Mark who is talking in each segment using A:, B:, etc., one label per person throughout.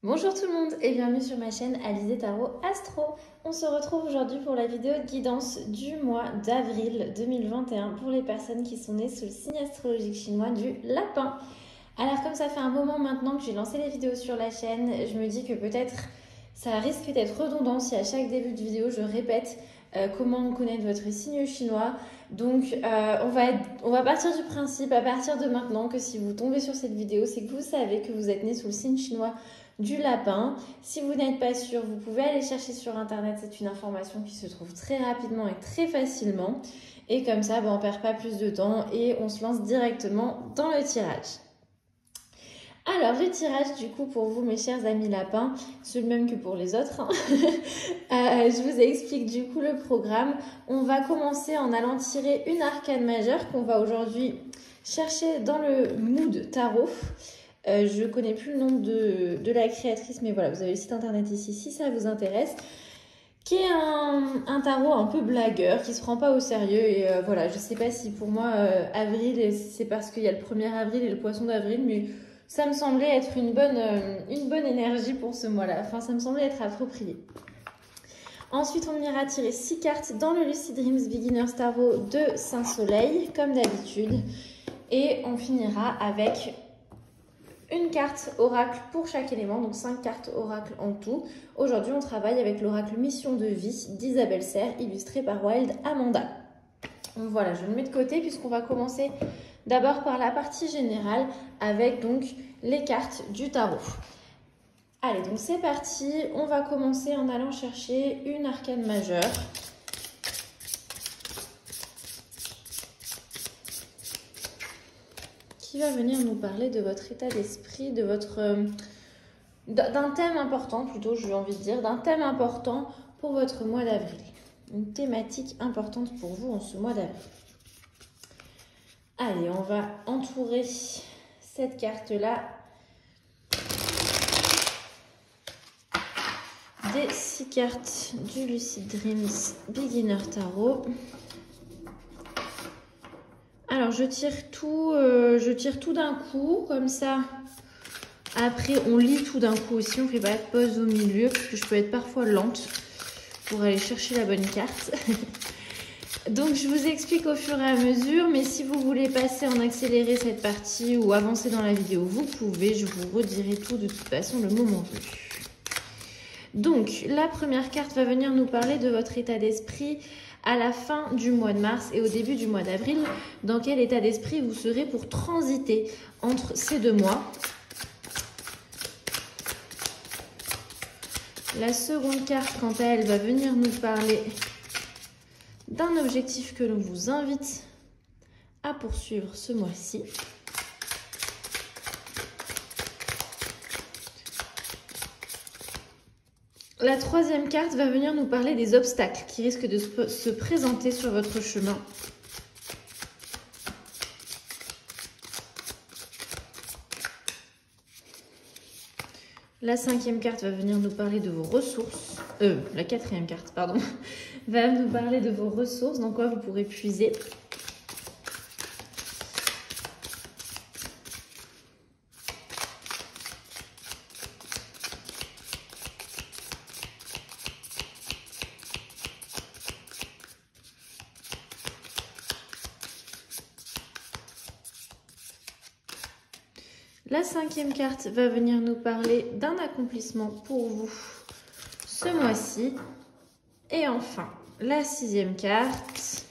A: Bonjour tout le monde et bienvenue sur ma chaîne Alizé Tarot Astro. On se retrouve aujourd'hui pour la vidéo de guidance du mois d'avril 2021 pour les personnes qui sont nées sous le signe astrologique chinois du lapin. Alors comme ça fait un moment maintenant que j'ai lancé les vidéos sur la chaîne, je me dis que peut-être ça risque d'être redondant si à chaque début de vidéo je répète comment connaître votre signe chinois. Donc on va partir du principe à partir de maintenant que si vous tombez sur cette vidéo, c'est que vous savez que vous êtes né sous le signe chinois du lapin. Si vous n'êtes pas sûr, vous pouvez aller chercher sur internet, c'est une information qui se trouve très rapidement et très facilement. Et comme ça, on ne perd pas plus de temps et on se lance directement dans le tirage. Alors, le tirage, du coup, pour vous, mes chers amis lapins, c'est le même que pour les autres. Je vous explique du coup le programme. On va commencer en allant tirer une arcane majeure qu'on va aujourd'hui chercher dans le mood tarot. Je ne connais plus le nom de la créatrice, mais voilà, vous avez le site internet ici si ça vous intéresse. Qui est un tarot un peu blagueur, qui ne se prend pas au sérieux. Et voilà, je ne sais pas si pour moi, avril, c'est parce qu'il y a le 1er avril et le poisson d'avril, mais ça me semblait être une bonne énergie pour ce mois-là. Enfin, ça me semblait être approprié. Ensuite, on ira tirer 6 cartes dans le Lucid Dreams Beginner's Tarot de Saint-Soleil, comme d'habitude. Et on finira avec une carte oracle pour chaque élément, donc 5 cartes oracle en tout. Aujourd'hui, on travaille avec l'oracle Mission de vie d'Isabelle Serre, illustré par Wild Amanda. Donc voilà, je le mets de côté puisqu'on va commencer d'abord par la partie générale avec donc les cartes du tarot. Allez, donc c'est parti. On va commencer en allant chercher une arcane majeure. Qui va venir nous parler de votre état d'esprit, de votre d'un thème important plutôt, j'ai envie de dire, d'un thème important pour votre mois d'avril. Une thématique importante pour vous en ce mois d'avril. Allez, on va entourer cette carte-là des 6 cartes du Lucid Dreams Beginner Tarot. Alors, je tire tout d'un coup, comme ça. Après, on lit tout d'un coup aussi. On ne fait pas de pause au milieu, parce que je peux être parfois lente pour aller chercher la bonne carte. Donc, je vous explique au fur et à mesure. Mais si vous voulez passer en accéléré cette partie ou avancer dans la vidéo, vous pouvez. Je vous redirai tout de toute façon le moment venu. Donc, la première carte va venir nous parler de votre état d'esprit à la fin du mois de mars et au début du mois d'avril. Dans quel état d'esprit vous serez pour transiter entre ces 2 mois. La seconde carte, quant à elle, va venir nous parler d'un objectif que l'on vous invite à poursuivre ce mois-ci. La troisième carte va venir nous parler des obstacles qui risquent de se présenter sur votre chemin. La cinquième carte va venir nous parler de vos ressources. La quatrième carte, pardon, va nous parler de vos ressources, dans quoi vous pourrez puiser. La cinquième carte va venir nous parler d'un accomplissement pour vous ce mois-ci. Et enfin, la sixième carte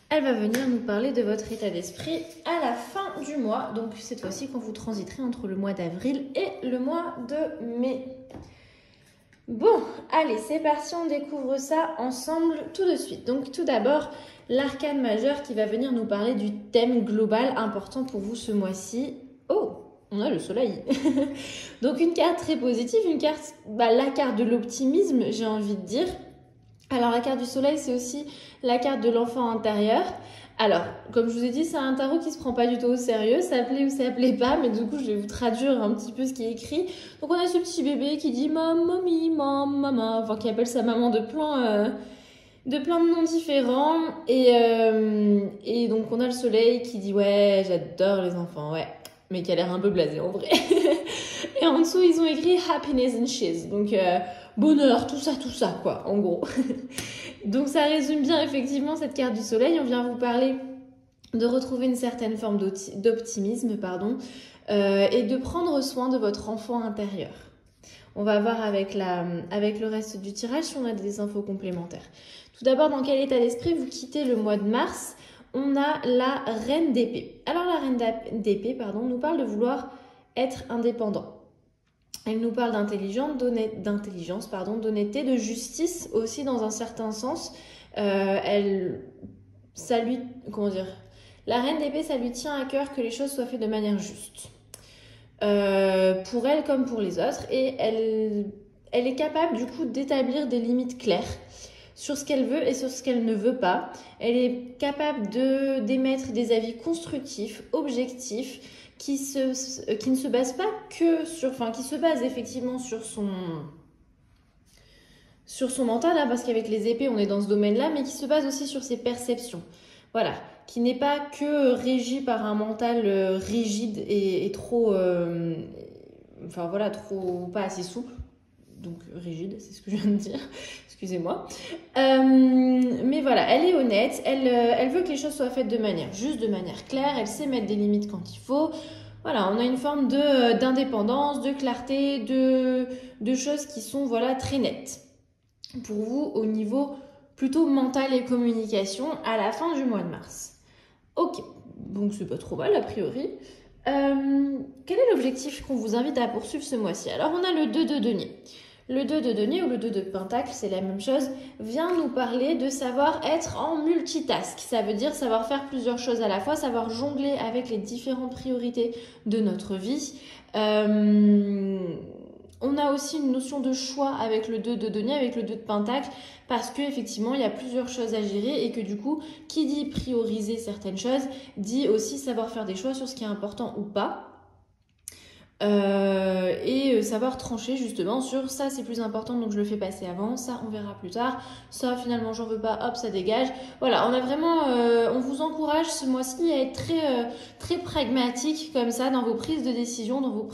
A: elle va venir nous parler de votre état d'esprit à la fin du mois. Donc cette fois-ci quand vous transiterez entre le mois d'avril et le mois de mai. Bon, allez, c'est parti, on découvre ça ensemble tout de suite. Donc tout d'abord, l'arcane majeure qui va venir nous parler du thème global important pour vous ce mois-ci. Oh, on a le soleil. Donc une carte très positive, une carte, la carte de l'optimisme, j'ai envie de dire. Alors la carte du soleil, c'est aussi la carte de l'enfant intérieur. Alors, comme je vous ai dit, c'est un tarot qui se prend pas du tout au sérieux, ça plaît ou ça plaît pas, mais du coup, je vais vous traduire un petit peu ce qui est écrit. Donc, on a ce petit bébé qui dit mam, mommy, mam, mama, enfin, qui appelle sa maman de plein de noms différents. Et donc, on a le soleil qui dit ouais, j'adore les enfants, ouais, mais qui a l'air un peu blasé en vrai. Et en dessous, ils ont écrit happiness and cheese, donc bonheur, tout ça, quoi, en gros. Donc ça résume bien effectivement cette carte du soleil. On vient vous parler de retrouver une certaine forme d'optimisme, et de prendre soin de votre enfant intérieur. On va voir avec le reste du tirage si on a des infos complémentaires. Tout d'abord, dans quel état d'esprit vous quittez le mois de mars? On a la reine d'épée. Alors la reine d'épée, nous parle de vouloir être indépendant. Elle nous parle d'intelligence, d'honnêteté, de justice aussi dans un certain sens. La reine d'épée, ça lui tient à cœur que les choses soient faites de manière juste. Pour elle comme pour les autres. Et elle est capable du coup d'établir des limites claires sur ce qu'elle veut et sur ce qu'elle ne veut pas. Elle est capable d'émettre des avis constructifs, objectifs, qui ne se base pas que sur, qui se base effectivement sur son mental, hein, parce qu'avec les épées on est dans ce domaine-là, mais qui se base aussi sur ses perceptions. Voilà, qui n'est pas que régi par un mental rigide et trop, trop pas assez souple. Donc rigide, c'est ce que je viens de dire, excusez-moi. Mais voilà, elle est honnête, elle veut que les choses soient faites de manière juste, de manière claire, elle sait mettre des limites quand il faut. Voilà, on a une forme d'indépendance, de clarté, de choses qui sont très nettes. Pour vous, au niveau plutôt mental et communication, à la fin du mois de mars. Ok, donc c'est pas trop mal a priori. Quel est l'objectif qu'on vous invite à poursuivre ce mois-ci? Alors on a le 2 de denier. Le 2 de denier ou le 2 de pentacle, c'est la même chose, vient nous parler de savoir être en multitask. Ça veut dire savoir faire plusieurs choses à la fois, savoir jongler avec les différentes priorités de notre vie. On a aussi une notion de choix avec le 2 de denier, avec le 2 de pentacle, parce qu'effectivement, il y a plusieurs choses à gérer et que du coup, qui dit prioriser certaines choses, dit aussi savoir faire des choix sur ce qui est important ou pas. Et savoir trancher justement sur ça c'est plus important donc je le fais passer avant, ça on verra plus tard, ça finalement j'en veux pas, hop ça dégage. Voilà, on a vraiment, on vous encourage ce mois-ci à être très pragmatique comme ça dans vos prises de décision, dans vos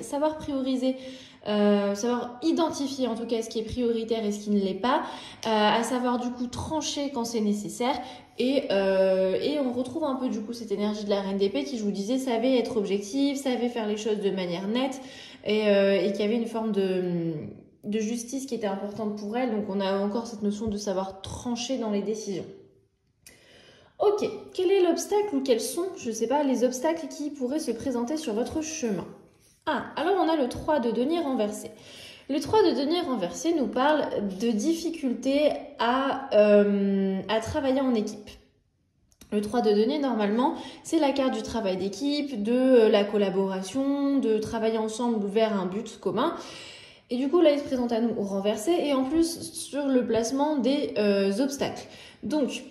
A: savoir prioriser. Savoir identifier en tout cas ce qui est prioritaire et ce qui ne l'est pas, à savoir du coup trancher quand c'est nécessaire et on retrouve un peu du coup cette énergie de la reine d'épée qui, je vous disais, savait être objective, savait faire les choses de manière nette et qui avait une forme de justice qui était importante pour elle. Donc on a encore cette notion de savoir trancher dans les décisions. Ok, quel est l'obstacle ou quels sont, je sais pas, les obstacles qui pourraient se présenter sur votre chemin? Ah, alors on a le 3 de denier renversé. Le 3 de denier renversé nous parle de difficultés à travailler en équipe. Le 3 de denier, normalement, c'est la carte du travail d'équipe, de la collaboration, de travailler ensemble vers un but commun. Et du coup, là, il se présente à nous au renversé et en plus sur le placement des obstacles. Donc,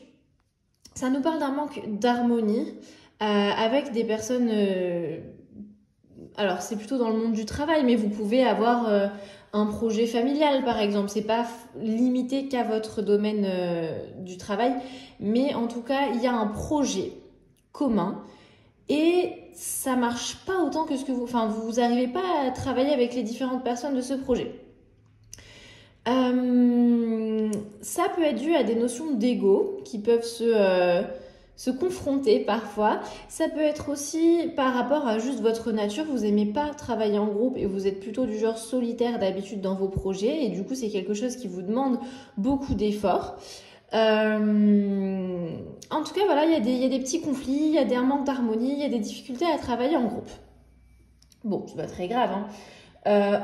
A: ça nous parle d'un manque d'harmonie avec des personnes... alors, c'est plutôt dans le monde du travail, mais vous pouvez avoir un projet familial, par exemple. C'est pas limité qu'à votre domaine du travail, mais en tout cas, il y a un projet commun et ça marche pas autant que ce que vous... Enfin, vous n'arrivez pas à travailler avec les différentes personnes de ce projet. Ça peut être dû à des notions d'ego qui peuvent se confronter parfois. Ça peut être aussi par rapport à juste votre nature. Vous n'aimez pas travailler en groupe et vous êtes plutôt du genre solitaire d'habitude dans vos projets. Et du coup, c'est quelque chose qui vous demande beaucoup d'efforts. En tout cas, voilà, il y a des petits conflits, il y a des manques d'harmonie, il y a des difficultés à travailler en groupe. Bon, c'est pas très grave, hein.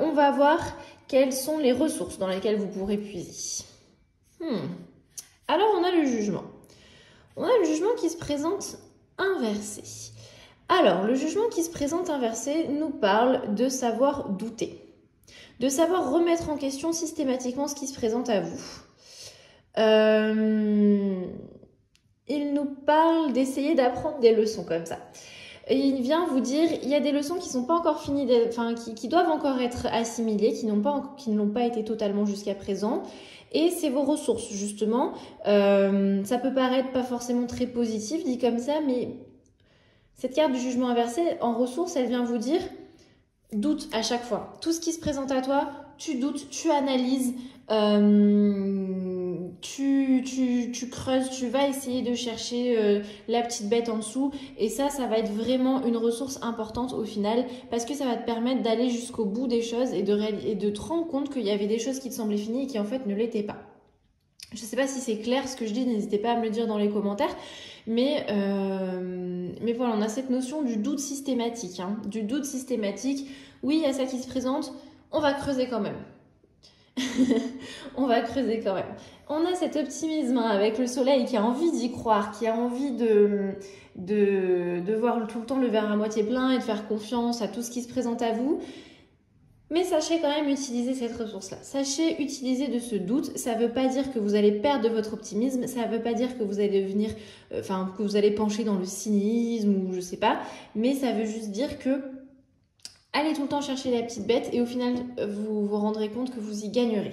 A: On va voir quelles sont les ressources dans lesquelles vous pourrez puiser. Alors, on a le jugement. On a le jugement qui se présente inversé. Alors, le jugement qui se présente inversé nous parle de savoir douter, de savoir remettre en question systématiquement ce qui se présente à vous. il nous parle d'essayer d'apprendre des leçons comme ça. Et il vient vous dire, il y a des leçons qui sont pas encore finies, enfin qui doivent encore être assimilées, qui ne l'ont pas été totalement jusqu'à présent. Et c'est vos ressources, justement. Ça peut paraître pas forcément très positif, dit comme ça, mais cette carte du jugement inversé, en ressources, elle vient vous dire, doute à chaque fois. Tout ce qui se présente à toi, tu doutes, tu analyses, tu creuses, tu vas essayer de chercher la petite bête en dessous. Et ça va être vraiment une ressource importante au final, parce que ça va te permettre d'aller jusqu'au bout des choses et de te rendre compte qu'il y avait des choses qui te semblaient finies et qui en fait ne l'étaient pas. Je ne sais pas si c'est clair ce que je dis, n'hésitez pas à me le dire dans les commentaires. Mais voilà, on a cette notion du doute systématique. Hein, du doute systématique. Oui, il y a ça qui se présente, on va creuser quand même. On va creuser quand même. On a cet optimisme hein, avec le soleil qui a envie d'y croire, qui a envie de voir tout le temps le verre à moitié plein et de faire confiance à tout ce qui se présente à vous. Mais sachez quand même utiliser cette ressource-là. Sachez utiliser de ce doute. Ça ne veut pas dire que vous allez perdre de votre optimisme. Ça ne veut pas dire que vous allez devenir, que vous allez pencher dans le cynisme ou je sais pas. Mais ça veut juste dire que allez tout le temps chercher la petite bête et au final, vous vous rendrez compte que vous y gagnerez.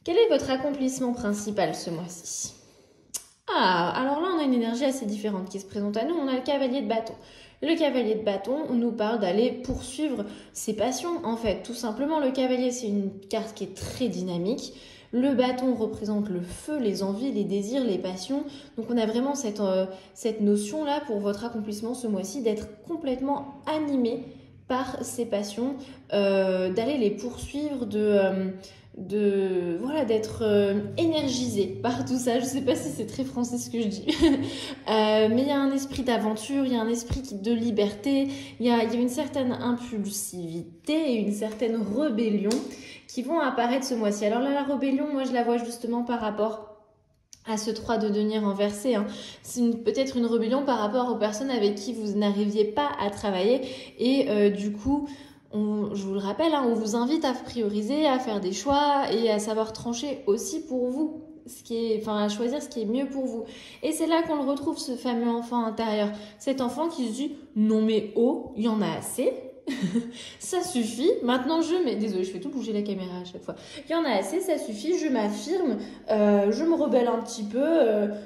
A: Quel est votre accomplissement principal ce mois-ci? Ah, alors là, on a une énergie assez différente qui se présente à nous. On a le cavalier de bâton. Le cavalier de bâton nous parle d'aller poursuivre ses passions, en fait. Tout simplement, le cavalier, c'est une carte qui est très dynamique. Le bâton représente le feu, les envies, les désirs, les passions. Donc, on a vraiment cette notion-là pour votre accomplissement ce mois-ci d'être complètement animé par ces passions, d'aller les poursuivre, d'être énergisé par tout ça. Je sais pas si c'est très français ce que je dis, mais il y a un esprit d'aventure, il y a un esprit de liberté, il y a une certaine impulsivité et une certaine rébellion qui vont apparaître ce mois-ci. Alors là, la rébellion, moi je la vois justement par rapport à ce 3 de denier renversé. Hein. C'est peut-être une rébellion par rapport aux personnes avec qui vous n'arriviez pas à travailler et du coup, je vous le rappelle, hein, on vous invite à prioriser, à faire des choix et à savoir trancher aussi pour vous, à choisir ce qui est mieux pour vous. Et c'est là qu'on le retrouve, ce fameux enfant intérieur. Cet enfant qui se dit « Non mais oh, il y en a assez ». Ça suffit, maintenant désolée je fais tout bouger la caméra à chaque fois, il y en a assez, ça suffit, je m'affirme, je me rebelle un petit peu,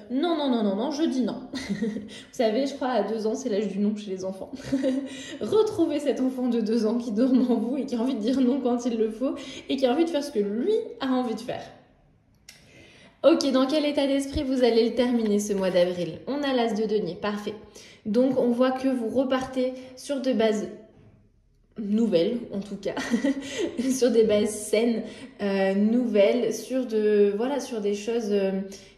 A: non, je dis non. Vous savez, je crois à 2 ans c'est l'âge du non chez les enfants. Retrouvez cet enfant de 2 ans qui dorme en vous et qui a envie de dire non quand il le faut et qui a envie de faire ce que lui a envie de faire. Ok, dans quel état d'esprit vous allez le terminer ce mois d'avril? On a l'as de denier, parfait. Donc on voit que vous repartez sur de bases nouvelles en tout cas, sur des bases saines, nouvelles, sur des choses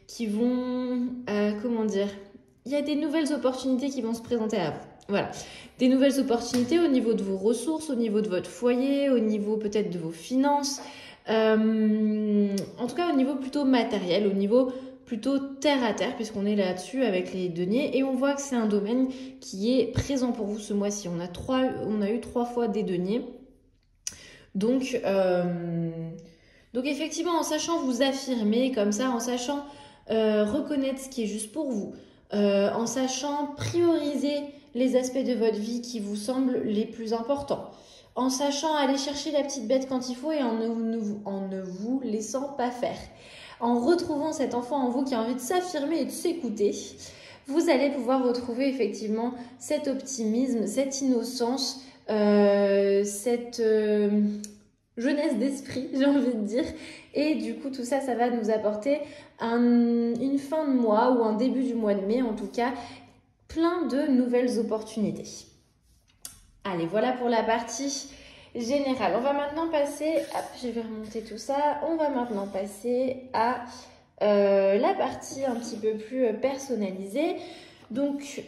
A: qui vont, il y a des nouvelles opportunités qui vont se présenter à vous. Voilà, des nouvelles opportunités au niveau de vos ressources, au niveau de votre foyer, au niveau peut-être de vos finances, en tout cas au niveau plutôt matériel, au niveau plutôt terre à terre, puisqu'on est là-dessus avec les deniers, et on voit que c'est un domaine qui est présent pour vous ce mois-ci. On a eu 3 fois des deniers. Donc effectivement, en sachant vous affirmer comme ça, en sachant reconnaître ce qui est juste pour vous, en sachant prioriser les aspects de votre vie qui vous semblent les plus importants, en sachant aller chercher la petite bête quand il faut et en ne vous laissant pas faire. En retrouvant cet enfant en vous qui a envie de s'affirmer et de s'écouter, vous allez pouvoir retrouver effectivement cet optimisme, cette innocence, cette jeunesse d'esprit, j'ai envie de dire. Et du coup, tout ça, ça va nous apporter une fin de mois ou un début du mois de mai, en tout cas, plein de nouvelles opportunités. Allez, voilà pour la partie générale. On va maintenant passer, je vais remonter tout ça, on va maintenant passer à la partie un petit peu plus personnalisée. Donc,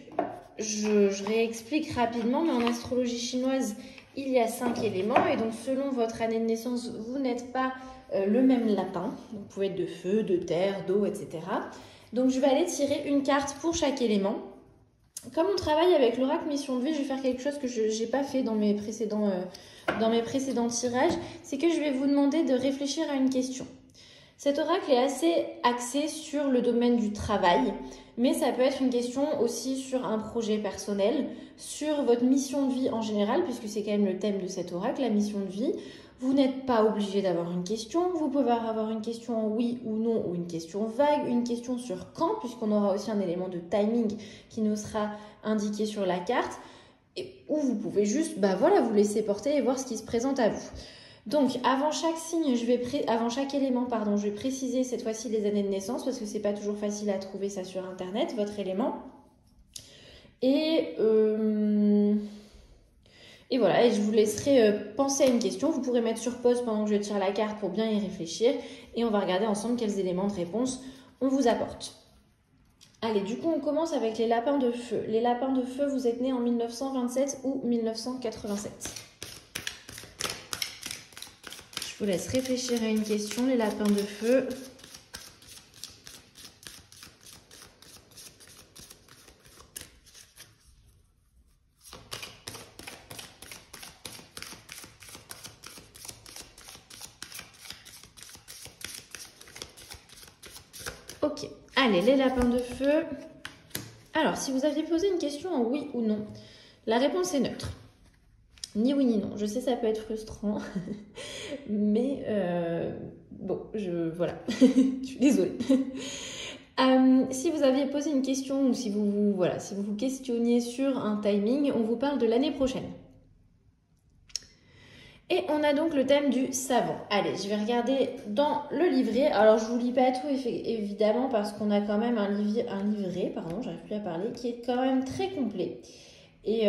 A: je réexplique rapidement, mais en astrologie chinoise, il y a 5 éléments et donc selon votre année de naissance, vous n'êtes pas le même lapin. Vous pouvez être de feu, de terre, d'eau, etc. Donc, je vais aller tirer une carte pour chaque élément. Comme on travaille avec l'oracle mission de vie, je vais faire quelque chose que je n'ai pas fait dans mes précédents tirages, c'est que je vais vous demander de réfléchir à une question. Cet oracle est assez axé sur le domaine du travail, mais ça peut être une question aussi sur un projet personnel, sur votre mission de vie en général, puisque c'est quand même le thème de cet oracle, la mission de vie. Vous n'êtes pas obligé d'avoir une question, vous pouvez avoir une question en oui ou non, ou une question vague, une question sur quand, puisqu'on aura aussi un élément de timing qui nous sera indiqué sur la carte, ou vous pouvez juste vous laisser porter et voir ce qui se présente à vous. Donc, avant chaque signe, avant chaque élément, je vais préciser cette fois-ci les années de naissance parce que c'est pas toujours facile à trouver ça sur internet, votre élément. Et voilà, et je vous laisserai penser à une question. Vous pourrez mettre sur pause pendant que je tire la carte pour bien y réfléchir. Et on va regarder ensemble quels éléments de réponse on vous apporte. Allez, du coup, on commence avec les lapins de feu. Les lapins de feu, vous êtes nés en 1927 ou 1987 ? Je vous laisse réfléchir à une question, les lapins de feu. Ok, allez, les lapins de feu. Alors, si vous aviez posé une question en oui ou non, la réponse est neutre. Ni oui ni non. Je sais, ça peut être frustrant, mais voilà, je suis désolée. Si vous aviez posé une question ou si vous vous questionniez sur un timing, on vous parle de l'année prochaine. Et on a donc le thème du savant. Allez, je vais regarder dans le livret. Alors, je ne vous lis pas tout, évidemment, parce qu'on a quand même un livret, j'arrive plus à parler, qui est quand même très complet. Et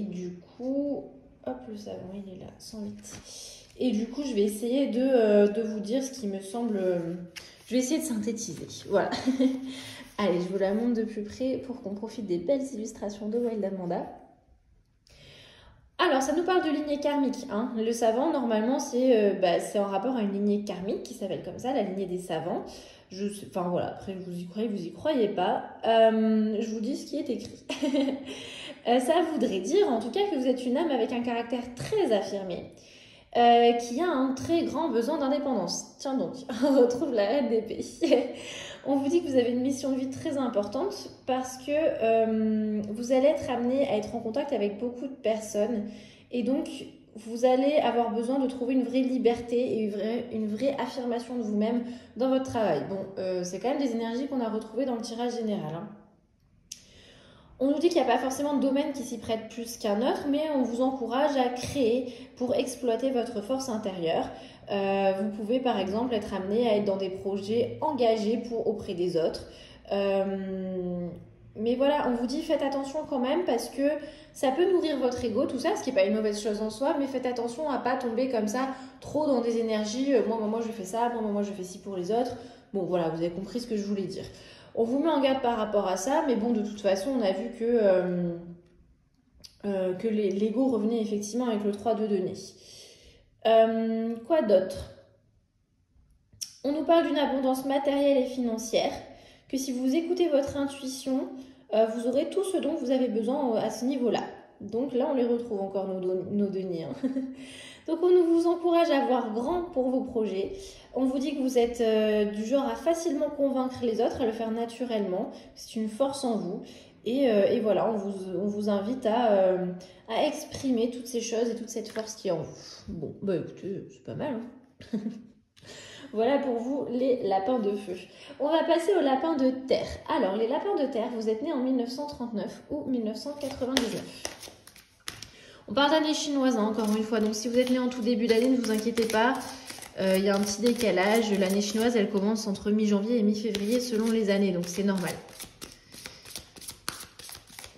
A: du coup, hop, le savon, il est là, 108. Et du coup, je vais essayer de vous dire ce qui me semble... Je vais essayer de synthétiser, voilà. Allez, je vous la montre de plus près pour qu'on profite des belles illustrations de Wild Amanda. Alors, ça nous parle de lignée karmique. Hein. Le savant, normalement, c'est en rapport à une lignée karmique qui s'appelle comme ça, la lignée des savants. Après, vous y croyez pas. Je vous dis ce qui est écrit. Ça voudrait dire, en tout cas, que vous êtes une âme avec un caractère très affirmé, qui a un très grand besoin d'indépendance. Tiens donc, on retrouve la reine d'épée. On vous dit que vous avez une mission de vie très importante parce que vous allez être amené à être en contact avec beaucoup de personnes et donc vous allez avoir besoin de trouver une vraie liberté et une vraie affirmation de vous-même dans votre travail. Bon, c'est quand même des énergies qu'on a retrouvées dans le tirage général. Hein. On nous dit qu'il n'y a pas forcément de domaine qui s'y prête plus qu'un autre, mais on vous encourage à créer pour exploiter votre force intérieure. Vous pouvez par exemple être amené à être dans des projets engagés auprès des autres. Mais voilà, on vous dit faites attention quand même parce que ça peut nourrir votre ego, tout ça, ce qui n'est pas une mauvaise chose en soi, mais faites attention à ne pas tomber comme ça trop dans des énergies. Moi, je fais ça, moi, je fais ci pour les autres. Bon, voilà, vous avez compris ce que je voulais dire. On vous met en garde par rapport à ça, mais bon, de toute façon, on a vu que l'ego revenait effectivement avec le 3 de nez. Quoi d'autre? On nous parle d'une abondance matérielle et financière, que si vous écoutez votre intuition, vous aurez tout ce dont vous avez besoin à ce niveau-là. Donc là, on les retrouve encore, nos deniers. Hein. Donc on vous encourage à voir grand pour vos projets. On vous dit que vous êtes du genre à facilement convaincre les autres, à le faire naturellement. C'est une force en vous. Et voilà, on vous invite à exprimer toutes ces choses et toute cette force qui est en vous. Bon, bah écoutez, c'est pas mal. Hein. Voilà pour vous les lapins de feu. On va passer aux lapins de terre. Alors, les lapins de terre, vous êtes nés en 1939 ou 1999. On parle d'année chinoise, hein, encore une fois. Donc, si vous êtes nés en tout début d'année, ne vous inquiétez pas. Il y a un petit décalage. L'année chinoise, elle commence entre mi-janvier et mi-février selon les années. Donc, c'est normal.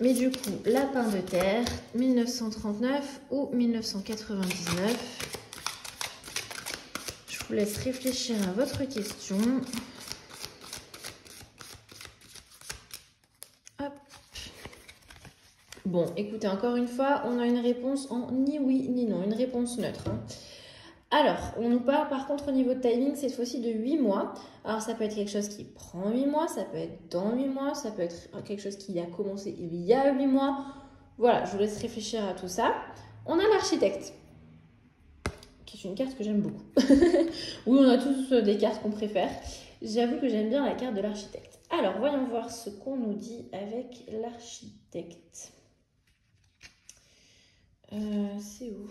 A: Mais du coup, lapin de terre, 1939 ou 1999. Je vous laisse réfléchir à votre question. Hop. Bon, écoutez, encore une fois, on a une réponse en ni oui ni non, une réponse neutre. Hein. Alors, on nous parle par contre au niveau de timing, cette fois-ci de 8 mois. Alors, ça peut être quelque chose qui prend 8 mois, ça peut être dans 8 mois, ça peut être quelque chose qui a commencé il y a 8 mois. Voilà, je vous laisse réfléchir à tout ça. On a l'architecte. c'est une carte que j'aime beaucoup. Oui, on a tous des cartes qu'on préfère. J'avoue que j'aime bien la carte de l'architecte. Alors, voyons voir ce qu'on nous dit avec l'architecte. C'est où?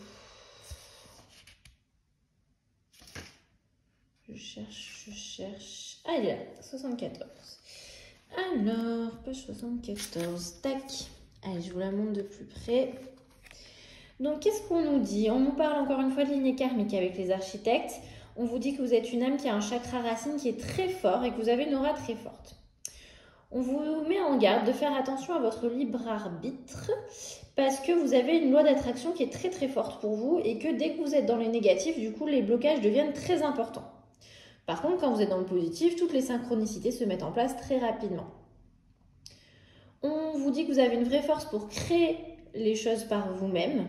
A: Je cherche. Ah, il est là, 74. Alors, page 74. Tac. Allez, je vous la montre de plus près. Donc, qu'est-ce qu'on nous dit? On nous parle encore une fois de lignée karmique avec les architectes. On vous dit que vous êtes une âme qui a un chakra racine qui est très fort et que vous avez une aura très forte. On vous met en garde de faire attention à votre libre arbitre parce que vous avez une loi d'attraction qui est très très forte pour vous et que dès que vous êtes dans les négatifs, du coup, les blocages deviennent très importants. Par contre, quand vous êtes dans le positif, toutes les synchronicités se mettent en place très rapidement. On vous dit que vous avez une vraie force pour créer les choses par vous-même,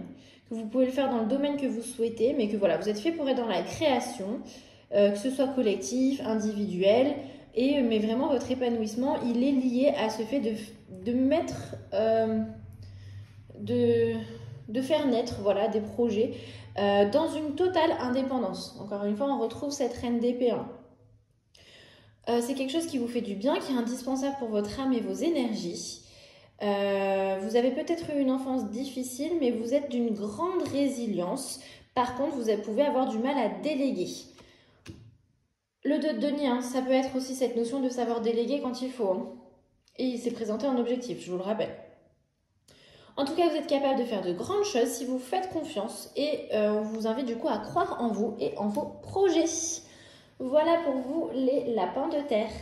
A: que vous pouvez le faire dans le domaine que vous souhaitez, mais que voilà, vous êtes fait pour être dans la création, que ce soit collectif, individuel, mais vraiment votre épanouissement, il est lié à ce fait de mettre, de faire naître voilà, des projets dans une totale indépendance. Encore une fois, on retrouve cette reine d'épée. C'est quelque chose qui vous fait du bien, qui est indispensable pour votre âme et vos énergies. Vous avez peut-être eu une enfance difficile, mais vous êtes d'une grande résilience. Par contre, vous pouvez avoir du mal à déléguer. Le 2 de denier, ça peut être aussi cette notion de savoir déléguer quand il faut. Et il s'est présenté en objectif, je vous le rappelle. En tout cas, vous êtes capable de faire de grandes choses si vous faites confiance. Et on vous invite du coup à croire en vous et en vos projets. Voilà pour vous les lapins de terre.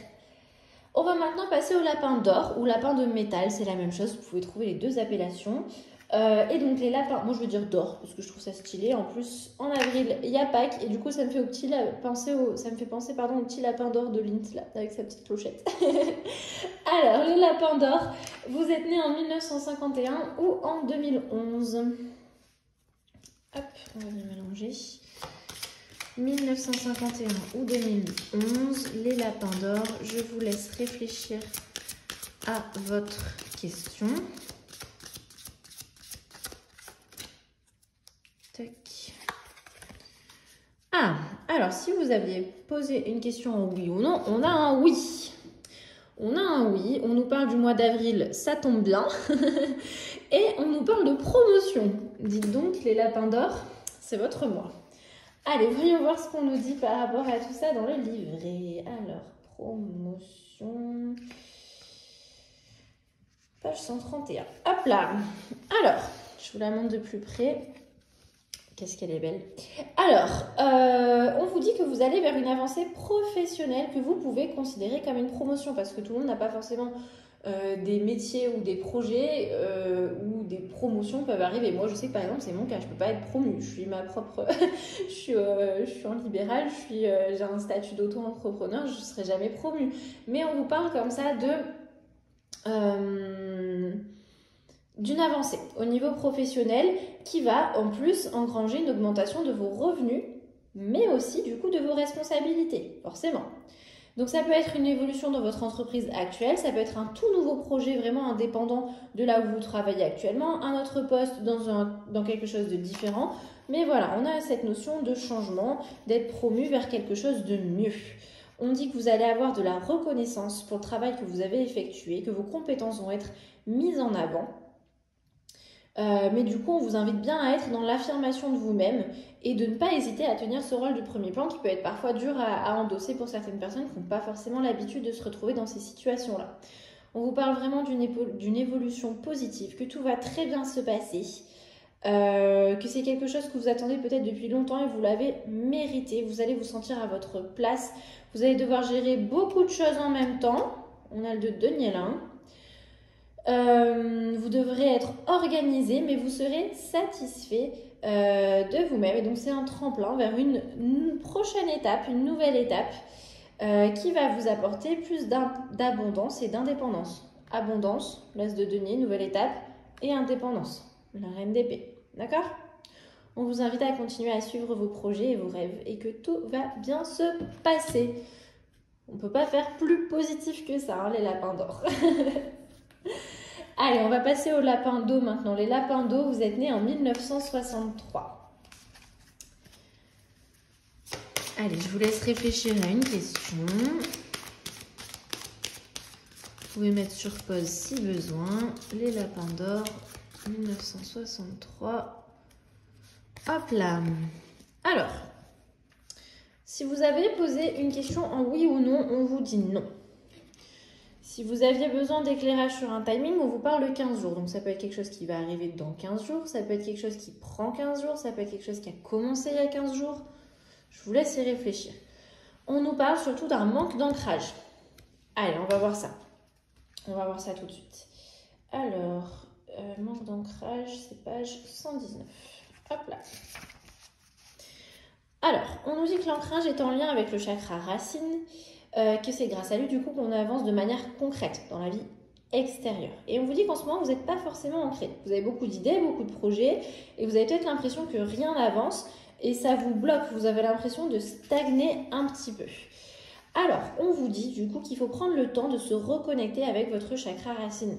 A: On va maintenant passer au lapin d'or ou lapin de métal, c'est la même chose, vous pouvez trouver les deux appellations. Et donc les lapins, moi je veux dire d'or parce que je trouve ça stylé. En plus, en avril, il y a Pâques et du coup ça me fait penser au petit lapin d'or de Lint là, avec sa petite clochette. Alors, le lapin d'or, vous êtes né en 1951 ou en 2011. Hop, on va les mélanger. 1951 ou 2011, les lapins d'or. Je vous laisse réfléchir à votre question. Tac. Ah, alors si vous aviez posé une question en oui ou non, on a un oui. On a un oui, on nous parle du mois d'avril, ça tombe bien. Et on nous parle de promotion. Dites donc, les lapins d'or, c'est votre mois. Allez, voyons voir ce qu'on nous dit par rapport à tout ça dans le livret. Alors, promotion. Page 131. Hop là. Alors, je vous la montre de plus près. Qu'est-ce qu'elle est belle. Alors, on vous dit que vous allez vers une avancée professionnelle que vous pouvez considérer comme une promotion parce que tout le monde n'a pas forcément des métiers ou des projets où des promotions peuvent arriver. Moi, je sais que par exemple, c'est mon cas, je ne peux pas être promue. Je suis ma propre... je suis en libéral, j'ai un statut d'auto-entrepreneur, je ne serai jamais promue. Mais on vous parle comme ça d'une avancée au niveau professionnel qui va en plus engranger une augmentation de vos revenus, mais aussi du coup de vos responsabilités, forcément. Donc ça peut être une évolution dans votre entreprise actuelle, ça peut être un tout nouveau projet vraiment indépendant de là où vous travaillez actuellement, un autre poste dans quelque chose de différent. Mais voilà, on a cette notion de changement, d'être promu vers quelque chose de mieux. On dit que vous allez avoir de la reconnaissance pour le travail que vous avez effectué, que vos compétences vont être mises en avant. Mais du coup, on vous invite bien à être dans l'affirmation de vous-même et de ne pas hésiter à tenir ce rôle de premier plan qui peut être parfois dur à endosser pour certaines personnes qui n'ont pas forcément l'habitude de se retrouver dans ces situations-là. On vous parle vraiment d'une évolution positive, que tout va très bien se passer, que c'est quelque chose que vous attendez peut-être depuis longtemps et vous l'avez mérité. Vous allez vous sentir à votre place. Vous allez devoir gérer beaucoup de choses en même temps. On a le 2 de denier là. Vous devrez être organisé, mais vous serez satisfait de vous-même. Et donc, c'est un tremplin vers une prochaine étape, une nouvelle étape qui va vous apporter plus d'abondance et d'indépendance. Abondance, l'as de denier, nouvelle étape, et indépendance, la reine d'épée. D'accord ? On vous invite à continuer à suivre vos projets et vos rêves et que tout va bien se passer. On ne peut pas faire plus positif que ça, les lapins d'or. Allez, on va passer aux lapins d'eau maintenant. Les lapins d'eau, vous êtes nés en 1963. Allez, je vous laisse réfléchir à une question. Vous pouvez mettre sur pause si besoin. Les lapins d'or, 1963. Hop là. Alors, si vous avez posé une question en oui ou non, on vous dit non. Si vous aviez besoin d'éclairage sur un timing, on vous parle de 15 jours. Donc ça peut être quelque chose qui va arriver dans 15 jours, ça peut être quelque chose qui prend 15 jours, ça peut être quelque chose qui a commencé il y a 15 jours. Je vous laisse y réfléchir. On nous parle surtout d'un manque d'ancrage. Allez, on va voir ça. On va voir ça tout de suite. Alors, manque d'ancrage, c'est page 119. Hop là. Alors, on nous dit que l'ancrage est en lien avec le chakra racine, que c'est grâce à lui du coup qu'on avance de manière concrète dans la vie extérieure. Et on vous dit qu'en ce moment, vous n'êtes pas forcément ancré. Vous avez beaucoup d'idées, beaucoup de projets, et vous avez peut-être l'impression que rien n'avance, et ça vous bloque. Vous avez l'impression de stagner un petit peu. Alors, on vous dit du coup qu'il faut prendre le temps de se reconnecter avec votre chakra racine.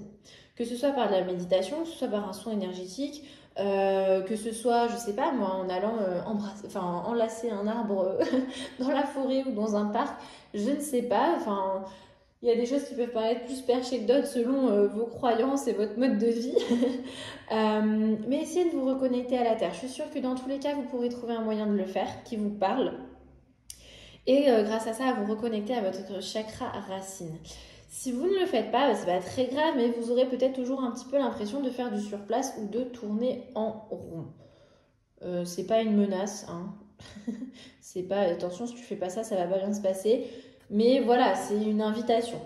A: Que ce soit par de la méditation, que ce soit par un soin énergétique, que ce soit, je sais pas moi, en allant enlacer un arbre dans la forêt ou dans un parc, je ne sais pas. Enfin, il y a des choses qui peuvent paraître plus perchées que d'autres selon vos croyances et votre mode de vie. Mais essayez de vous reconnecter à la terre. Je suis sûre que dans tous les cas, vous pourrez trouver un moyen de le faire qui vous parle. Et grâce à ça, à vous reconnecter à votre chakra racine. Si vous ne le faites pas, c'est pas très grave, mais vous aurez peut-être toujours un petit peu l'impression de faire du surplace ou de tourner en rond. C'est pas une menace, hein. C'est pas, attention, si tu fais pas ça, ça va pas bien se passer. Mais voilà, c'est une invitation.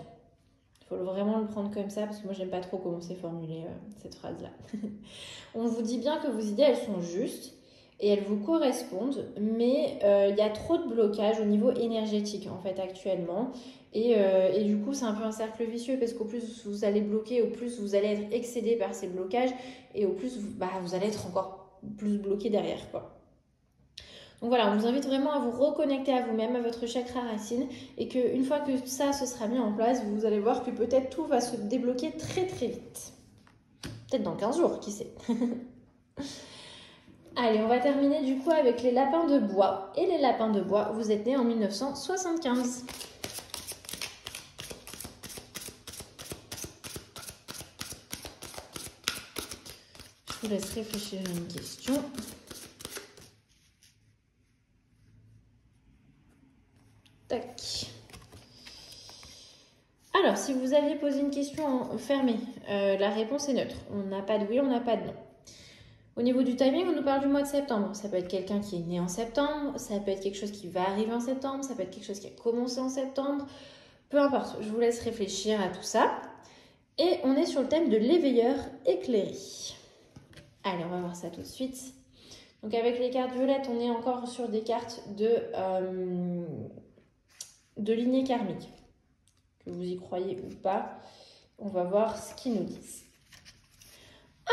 A: Il faut vraiment le prendre comme ça, parce que moi, j'aime pas trop comment c'est formulé, cette phrase-là. On vous dit bien que vos idées, elles sont justes et elles vous correspondent, mais il y a trop de blocages au niveau énergétique, en fait, actuellement. Et du coup, c'est un peu un cercle vicieux, parce qu'au plus vous allez bloquer, au plus vous allez être excédé par ces blocages, et au plus vous allez être encore plus bloqué derrière, quoi. Donc voilà, on vous invite vraiment à vous reconnecter à vous-même, à votre chakra racine, et qu'une fois que ça se sera mis en place, vous allez voir que peut-être tout va se débloquer très très vite. Peut-être dans 15 jours, qui sait. Allez, on va terminer du coup avec les lapins de bois. Et les lapins de bois, vous êtes nés en 1975. Je vous laisse réfléchir à une question. Tac. Alors, si vous aviez posé une question fermée, la réponse est neutre. On n'a pas de oui, on n'a pas de non. Au niveau du timing, on nous parle du mois de septembre. Ça peut être quelqu'un qui est né en septembre, ça peut être quelque chose qui va arriver en septembre, ça peut être quelque chose qui a commencé en septembre. Peu importe, je vous laisse réfléchir à tout ça. Et on est sur le thème de l'éveilleur éclairé. Allez, on va voir ça tout de suite. Donc avec les cartes violettes, on est encore sur des cartes de lignée karmique. Que vous y croyez ou pas, on va voir ce qu'ils nous disent.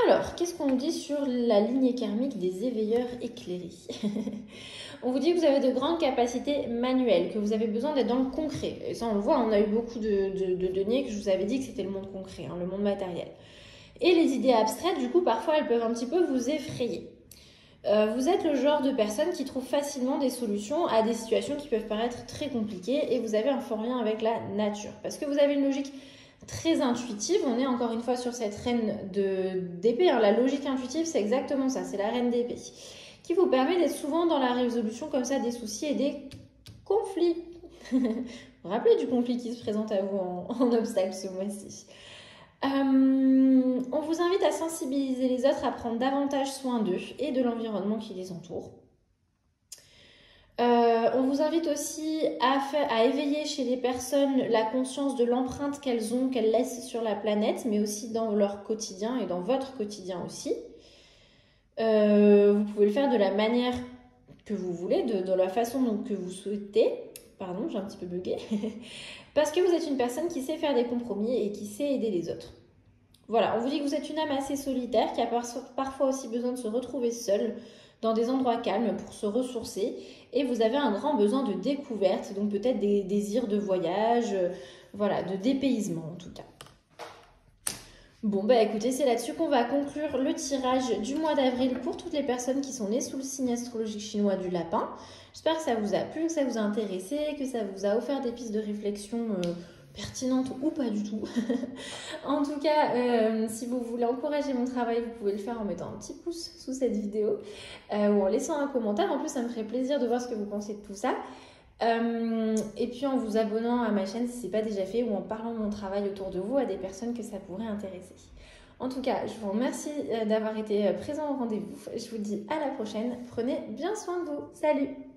A: Alors, qu'est-ce qu'on nous dit sur la lignée karmique des éveilleurs éclairés? On vous dit que vous avez de grandes capacités manuelles, que vous avez besoin d'être dans le concret. Et ça, on le voit, on a eu beaucoup de données que je vous avais dit que c'était le monde concret, hein, le monde matériel. Et les idées abstraites, du coup, parfois, elles peuvent un petit peu vous effrayer. Vous êtes le genre de personne qui trouve facilement des solutions à des situations qui peuvent paraître très compliquées, et vous avez un fort lien avec la nature. Parce que vous avez une logique très intuitive. On est encore une fois sur cette reine d'épée. La logique intuitive, c'est exactement ça, c'est la reine d'épée, qui vous permet d'être souvent dans la résolution comme ça des soucis et des conflits. Vous vous rappelez du conflit qui se présente à vous en obstacle ce mois-ci. On vous invite à sensibiliser les autres, à prendre davantage soin d'eux et de l'environnement qui les entoure. On vous invite aussi à éveiller chez les personnes la conscience de l'empreinte qu'elles laissent sur la planète, mais aussi dans leur quotidien et dans votre quotidien aussi. Vous pouvez le faire de la manière que vous voulez, de la façon que vous souhaitez. Pardon, j'ai un petit peu bugué. Parce que vous êtes une personne qui sait faire des compromis et qui sait aider les autres. Voilà, on vous dit que vous êtes une âme assez solitaire, qui a parfois aussi besoin de se retrouver seule dans des endroits calmes pour se ressourcer. Et vous avez un grand besoin de découverte, donc peut-être des désirs de voyage, voilà, de dépaysement en tout cas. Bon, bah écoutez, c'est là-dessus qu'on va conclure le tirage du mois d'avril pour toutes les personnes qui sont nées sous le signe astrologique chinois du lapin. J'espère que ça vous a plu, que ça vous a intéressé, que ça vous a offert des pistes de réflexion pertinentes ou pas du tout. En tout cas, si vous voulez encourager mon travail, vous pouvez le faire en mettant un petit pouce sous cette vidéo ou en laissant un commentaire. En plus, ça me ferait plaisir de voir ce que vous pensez de tout ça. Et puis en vous abonnant à ma chaîne si ce n'est pas déjà fait ou en parlant de mon travail autour de vous à des personnes que ça pourrait intéresser. En tout cas, je vous remercie d'avoir été présent au rendez-vous. Je vous dis à la prochaine. Prenez bien soin de vous. Salut!